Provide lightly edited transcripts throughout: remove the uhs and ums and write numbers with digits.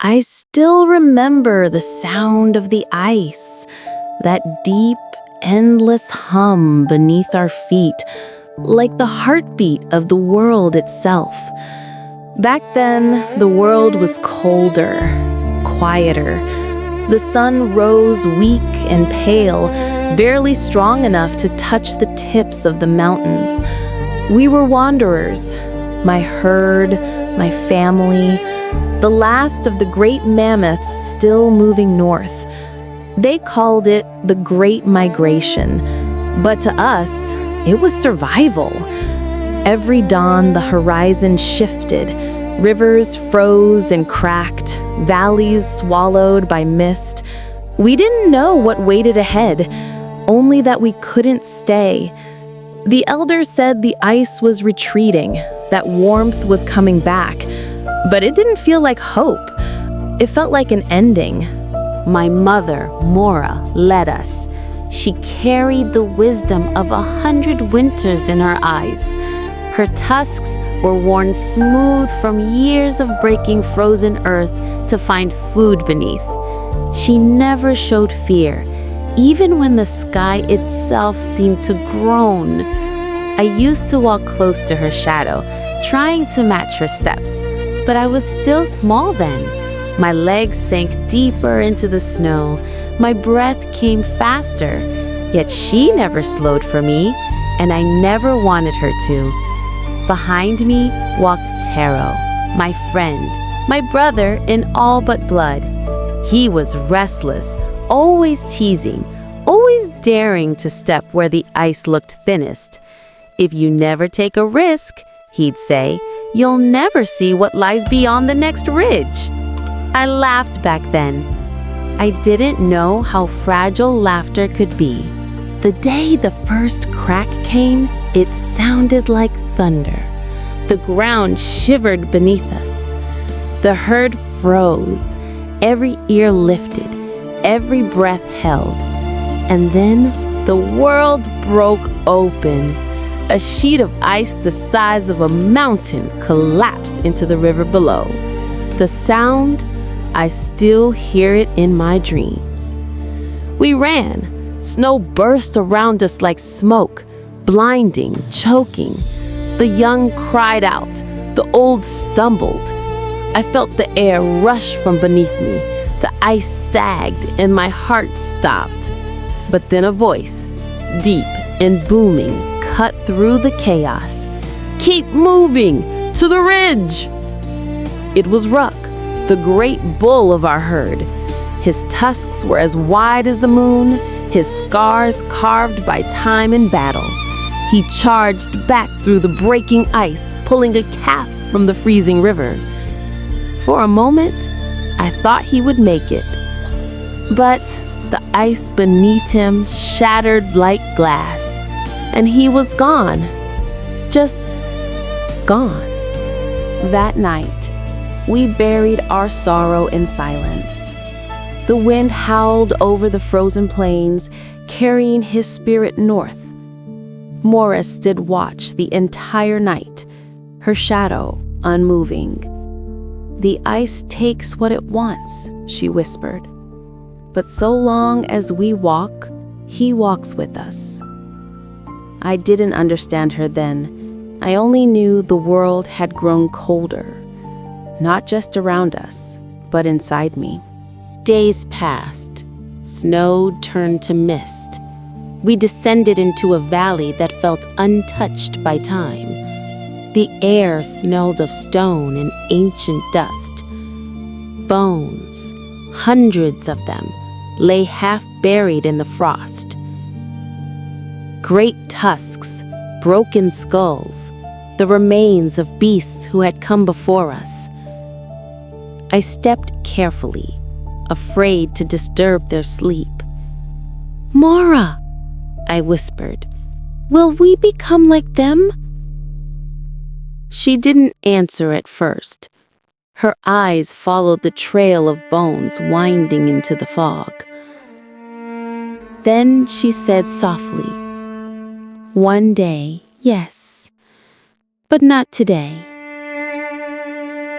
I still remember the sound of the ice, that deep, endless hum beneath our feet, like the heartbeat of the world itself. Back then, the world was colder, quieter. The sun rose weak and pale, barely strong enough to touch the tips of the mountains. We were wanderers, my herd, my family, the last of the great mammoths still moving north. They called it the Great Migration, but to us, it was survival. Every dawn, the horizon shifted. Rivers froze and cracked, valleys swallowed by mist. We didn't know what waited ahead, only that we couldn't stay. The elders said the ice was retreating, that warmth was coming back, but it didn't feel like hope. It felt like an ending. My mother, Mora, led us. She carried the wisdom of 100 winters in her eyes. Her tusks were worn smooth from years of breaking frozen earth to find food beneath. She never showed fear, even when the sky itself seemed to groan. I used to walk close to her shadow, trying to match her steps, but I was still small then. My legs sank deeper into the snow. My breath came faster, yet she never slowed for me, and I never wanted her to. Behind me walked Taro, my friend, my brother in all but blood. He was restless, always teasing, always daring to step where the ice looked thinnest. If you never take a risk, he'd say, you'll never see what lies beyond the next ridge. I laughed back then. I didn't know how fragile laughter could be. The day the first crack came, it sounded like thunder. The ground shivered beneath us. The herd froze, every ear lifted, every breath held. And then the world broke open. A sheet of ice the size of a mountain collapsed into the river below. The sound, I still hear it in my dreams. We ran. Snow burst around us like smoke, blinding, choking. The young cried out. The old stumbled. I felt the air rush from beneath me. The ice sagged and my heart stopped. But then a voice, deep and booming, cut through the chaos. Keep moving! To the ridge! It was Ruck, the great bull of our herd. His tusks were as wide as the moon, his scars carved by time and battle. He charged back through the breaking ice, pulling a calf from the freezing river. For a moment, I thought he would make it. But the ice beneath him shattered like glass, and he was gone. Just gone. That night, we buried our sorrow in silence. The wind howled over the frozen plains, carrying his spirit north. Morris stood watch the entire night, her shadow unmoving. The ice takes what it wants, she whispered. But so long as we walk, he walks with us. I didn't understand her then. I only knew the world had grown colder, not just around us, but inside me. Days passed. Snow turned to mist. We descended into a valley that felt untouched by time. The air smelled of stone and ancient dust. Bones, hundreds of them, lay half buried in the frost. Great tusks, broken skulls, the remains of beasts who had come before us. I stepped carefully, afraid to disturb their sleep. "Mora," I whispered, "will we become like them?" She didn't answer at first. Her eyes followed the trail of bones winding into the fog. Then she said softly, "One day, yes, but not today.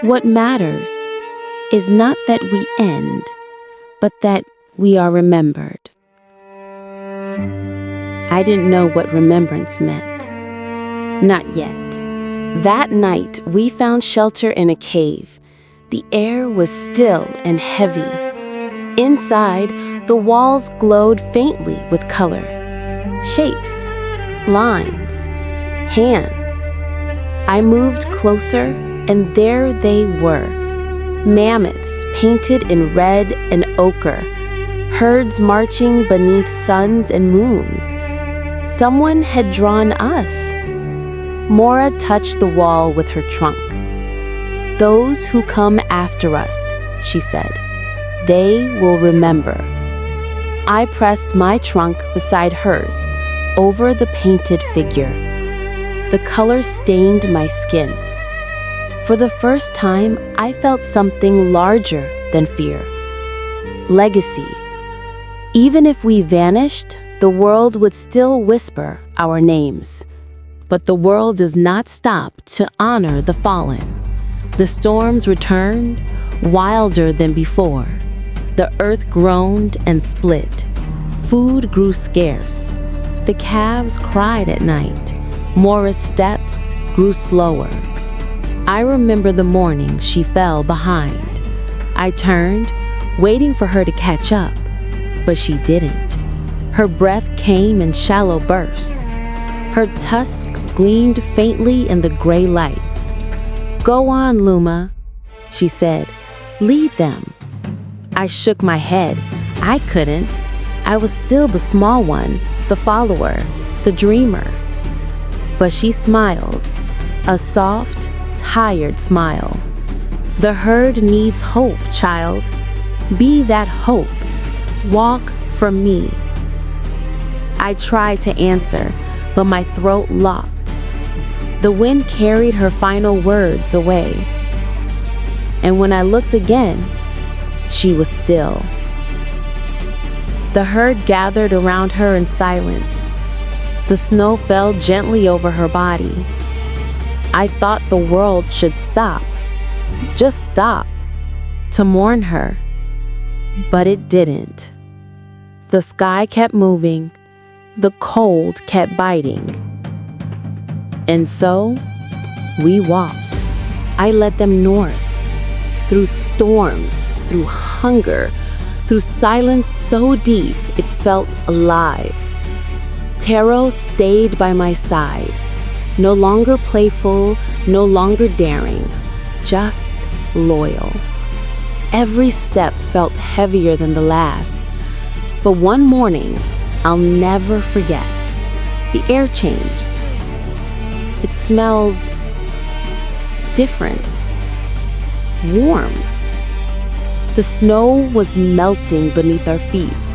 What matters is not that we end, but that we are remembered. I didn't know what remembrance meant. Not yet. That night, we found shelter in a cave. The air was still and heavy. Inside, the walls glowed faintly with color. Shapes, lines, hands. I moved closer, and there they were. Mammoths painted in red and ochre. Herds marching beneath suns and moons. Someone had drawn us. Mora touched the wall with her trunk. "Those who come after us," she said, "they will remember." I pressed my trunk beside hers, over the painted figure. The color stained my skin. For the first time, I felt something larger than fear. Legacy. Even if we vanished, the world would still whisper our names. But the world does not stop to honor the fallen. The storms returned, wilder than before. The earth groaned and split. Food grew scarce. The calves cried at night. Mora's steps grew slower. I remember the morning she fell behind. I turned, waiting for her to catch up, but she didn't. Her breath came in shallow bursts. Her tusk gleamed faintly in the gray light. "Go on, Luma," she said. "Lead them." I shook my head. I couldn't. I was still the small one, the follower, the dreamer. But she smiled, a soft, tired smile. "The herd needs hope, child. Be that hope. Walk for me." I tried to answer, but my throat locked. The wind carried her final words away. And when I looked again, she was still. The herd gathered around her in silence. The snow fell gently over her body. I thought the world should stop, just stop, to mourn her. But it didn't. The sky kept moving. The cold kept biting. And so, we walked. I led them north, through storms, through hunger, through silence so deep it felt alive. Taro stayed by my side, no longer playful, no longer daring, just loyal. Every step felt heavier than the last. But one morning, I'll never forget. The air changed. It smelled different, warm. The snow was melting beneath our feet.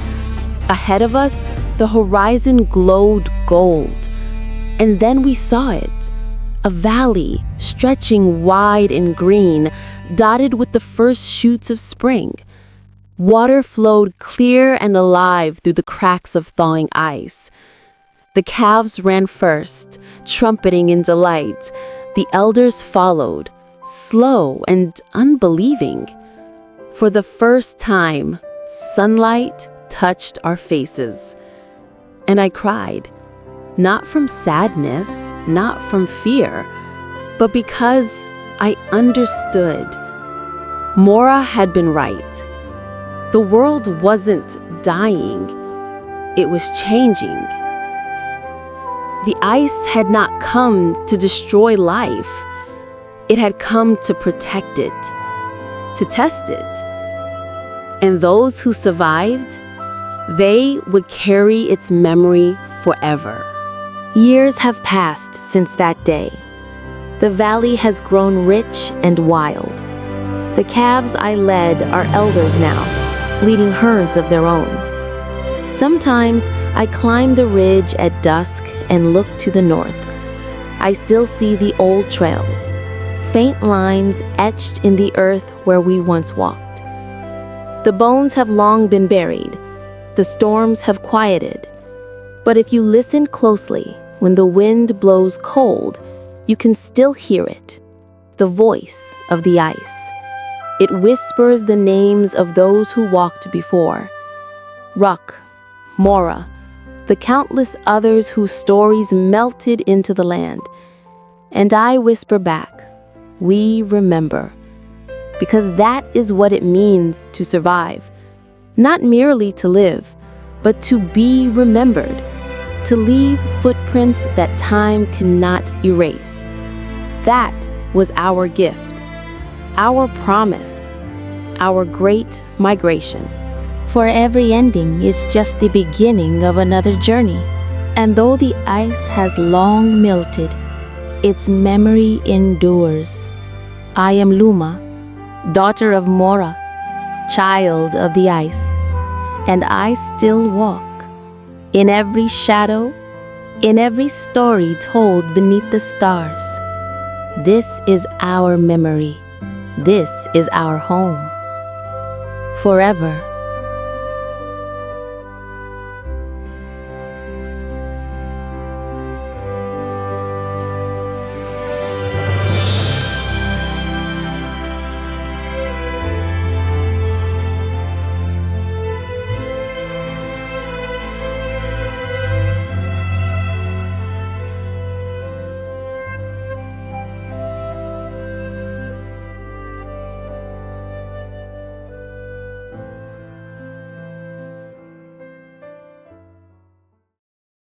Ahead of us, the horizon glowed gold. And then we saw it, a valley stretching wide and green, dotted with the first shoots of spring. Water flowed clear and alive through the cracks of thawing ice. The calves ran first, trumpeting in delight. The elders followed, slow and unbelieving. For the first time, sunlight touched our faces. And I cried, not from sadness, not from fear, but because I understood. Mora had been right. The world wasn't dying, it was changing. The ice had not come to destroy life. It had come to protect it, to test it. And those who survived, they would carry its memory forever. Years have passed since that day. The valley has grown rich and wild. The calves I led are elders now, leading herds of their own. Sometimes I climb the ridge at dusk and look to the north. I still see the old trails, faint lines etched in the earth where we once walked. The bones have long been buried. The storms have quieted. But if you listen closely, when the wind blows cold, you can still hear it, the voice of the ice. It whispers the names of those who walked before. Ruck, Mora, the countless others whose stories melted into the land. And I whisper back, we remember. Because that is what it means to survive. Not merely to live, but to be remembered. To leave footprints that time cannot erase. That was our gift, our promise, our great migration. For every ending is just the beginning of another journey. And though the ice has long melted, its memory endures. I am Luma, daughter of Mora, child of the ice, and I still walk. In every shadow, in every story told beneath the stars. This is our memory. This is our home. Forever.